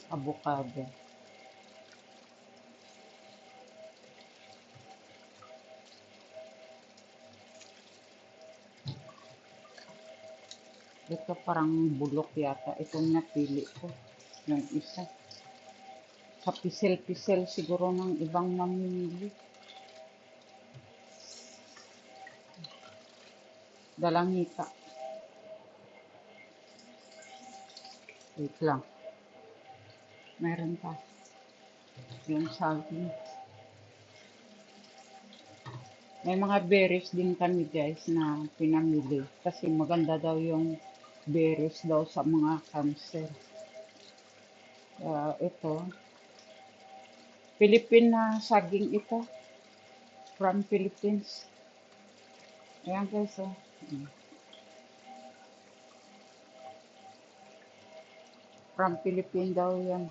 Avocado. Ito parang bulok yata. Itong napili ko. Yung isa. Sa pisel-pisel siguro ng ibang mamimili. Dalangita. Wait lang. Meron pa. Yung saging. May mga berries din kami guys na pinamili. Kasi maganda daw yung berries daw sa mga cancer. Ito. Philippine na saging ito. From Philippines. Ayan guys. Oh. From Philippines daw yan.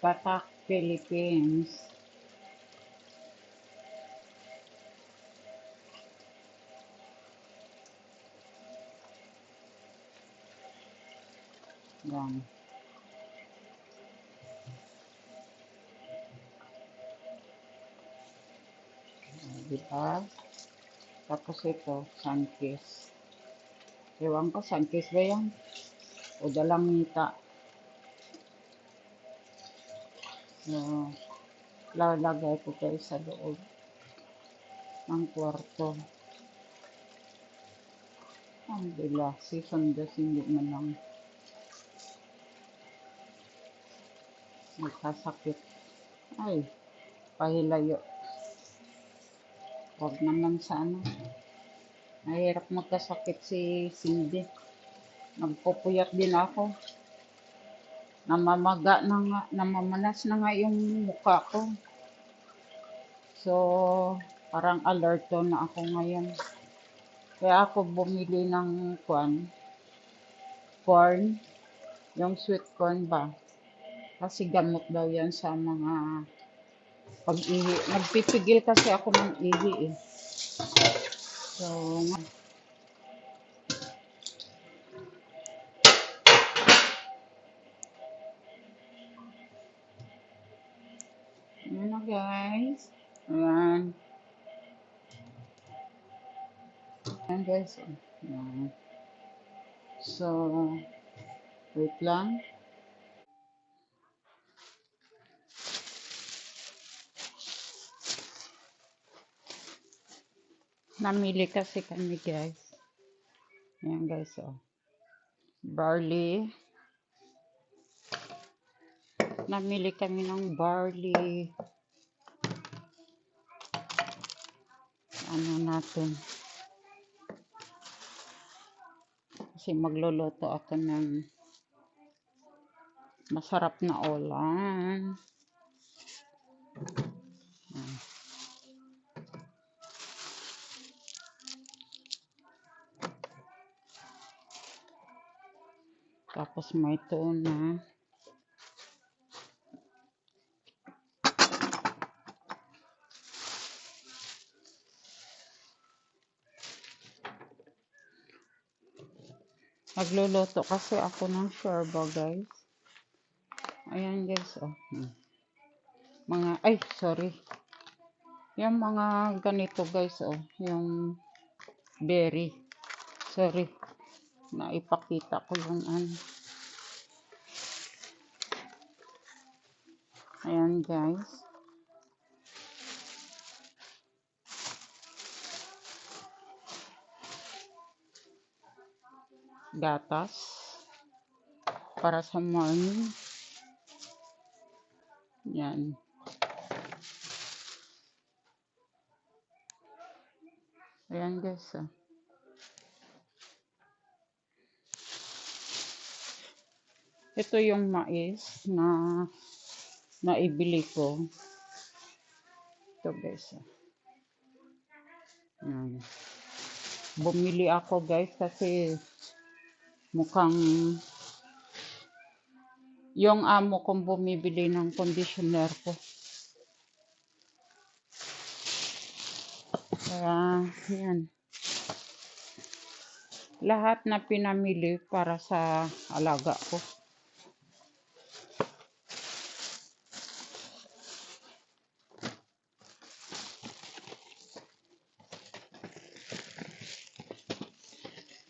Batak, Philippines. Yan. Diba? Tapos ito, Sunkist. Ewan ko, Sunkist ba yan? O dalangita. So, lalagay ko kayo sa loob ng kwarto. Ang bila, si Sandas hindi man lang magkasakit. Ay, pahilayo. Huwag naman sa ano. Mahirap magkasakit si Cindy. Nagpupuyat din ako. Namamaga na nga, namamanas na nga yung mukha ko. So, parang alerto na ako ngayon. Kaya ako bumili ng corn, yung sweet corn ba? Kasi gamot daw yan sa mga pag-ihi. Nagpipigil kasi ako ng ihi eh. So, yun na guys. Ayan. Ayan guys. Ayan. So, wait lang. Namili kasi kami guys. Ayan guys. Oh. Barley. Namili kami ng barley. Ano natin. Kasi magluluto ako ng masarap na ulam. Tapos may tuna. Nagluluto kasi ako ng shorba guys. Ayan guys. Oh. Sorry. Yung mga ganito guys. Oh. Yung berry. Sorry. Naipakita ko yung ano. Ayan guys. Gatas. Para sa morning. Yan. Ayan guys. Oh. Ito yung mais na naibili ko. Ito guys. Yan. Bumili ako guys kasi mukhang yung amo kong bumibili ng conditioner ko. Kaya yan. lahat na pinamili para sa alaga ko.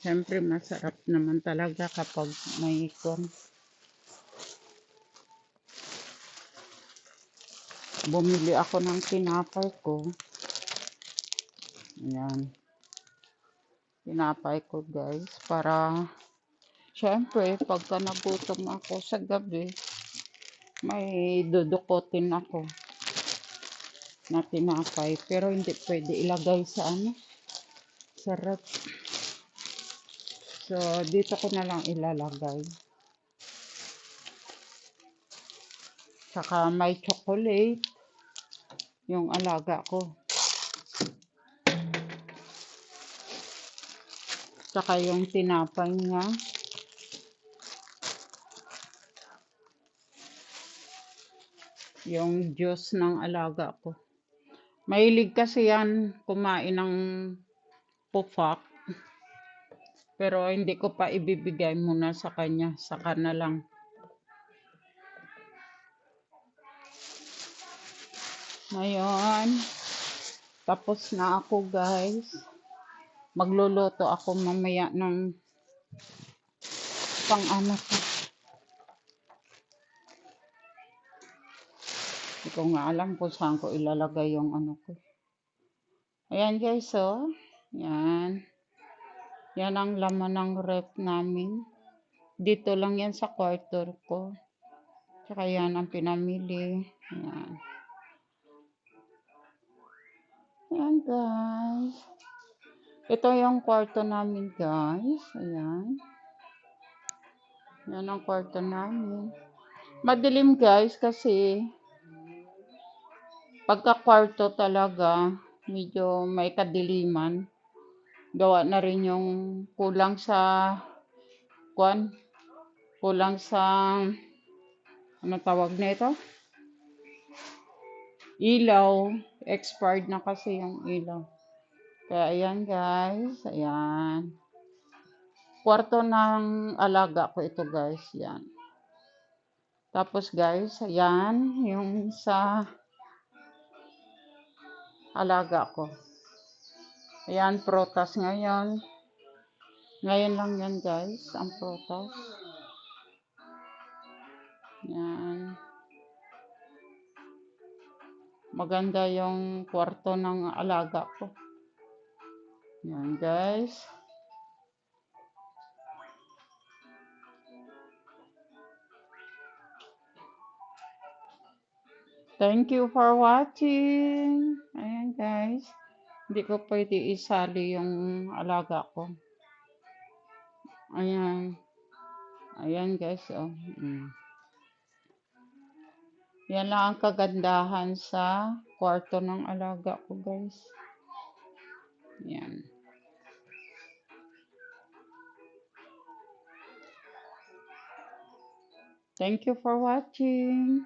Siyempre masarap naman talaga kapag may ikon. Bumili ako ng tinapay ko. Ayan. Tinapay ko guys para siyempre pagka nagutom ako sa gabi may dudukotin ako na tinapay pero hindi pwede ilagay sa sa rep. So dito ko na lang ilalagay. Saka may chocolate yung alaga ko. Saka yung tinapay niya. Yung juice ng alaga ko. Mahilig kasi yan kumain ng pufak. Pero hindi ko pa ibibigay muna sa kanya. Saka na lang. Ngayon, tapos na ako guys. Magluluto ako mamaya ng pang-anak ko. Hindi ko nga alam kung saan ko ilalagay yung ano ko. Ayan guys, oh. Yan. Yan ang laman ng rep namin. Dito lang yan sa kwarto ko. Tsaka yan ang pinamili. Yan. Ayan guys. Ito yung kwarto namin guys. Ayan. Yan ang kwarto namin. Madilim guys kasi pagka kwarto talaga medyo may kadiliman. Gawa na rin yung kulang sa kulang sa ano tawag nito? Ilaw. Expired na kasi yung ilaw. Kaya ayan guys, ayan. Kwarto ng alaga ko ito guys, yan. Tapos guys, ayan, yung sa alaga ko. Ayan, prutas ngayon. Ngayon lang yan guys, ang prutas. Yan. Maganda yung kwarto ng alaga ko. Yan guys. Thank you for watching. Ayan guys. Hindi ko pwede isali yung alaga ko. Ayan. Ayan guys. Oh. Yan lang ang kagandahan sa kwarto ng alaga ko guys. Yan. Thank you for watching.